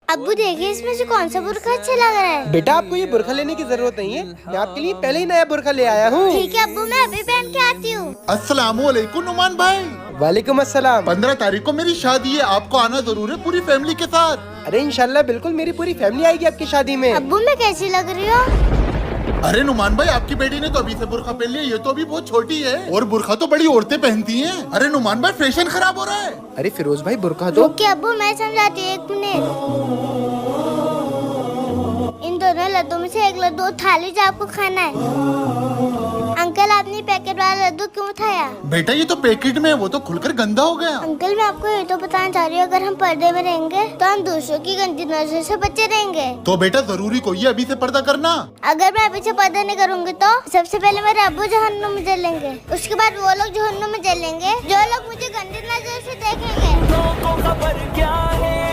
अब्बू देखिए इसमें से कौन सा बुरखा अच्छा लग रहा है। बेटा आपको ये बुरखा लेने की जरूरत नहीं है, मैं आपके लिए पहले ही नया बुरखा ले आया हूँ। ठीक है अब्बू, मैं अभी पहन के आती हूँ। अस्सलामुअलैकुम नुमान भाई। वालेकुम अस्सलाम। 15 तारीख को मेरी शादी है, आपको आना जरूर है पूरी फैमिली के साथ। अरे इंशाल्लाह बिल्कुल, मेरी पूरी फैमिली आएगी आपकी शादी में। अब्बू मैं कैसी लग रही हूँ? अरे नुमान भाई, आपकी बेटी ने तो अभी से बुरखा पहन लिया, ये तो अभी बहुत छोटी है और बुरखा तो बड़ी औरतें पहनती हैं। अरे नुमान भाई, फैशन खराब हो रहा है। अरे फिरोज भाई बुरखा दो। रुकिए अब्बू, मैं समझाती हूँ, 1 मिनट। इन दोनों लड्डू में से एक लड्डू थाली जो आपको खाना है। अंकल आपने पैकेट वाला लड्डू क्यों उठाया? बेटा ये तो पैकेट में है, वो तो खुलकर गंदा हो गया। अंकल मैं आपको ये तो बताना चाह रही हूँ, अगर हम पर्दे में रहेंगे तो हम दूसरों की गंदी नजर से बचे रहेंगे। तो बेटा जरूरी कोई है अभी से पर्दा करना। अगर मैं अभी से पर्दा नहीं करूँगी तो सबसे पहले मेरे अब्बू जहन्नुम में जलेंगे, उसके बाद वो लोग जहन्नुम में जलेंगे जो लोग मुझे गंदी नजर से देखेंगे। लोगों को खबर क्या है।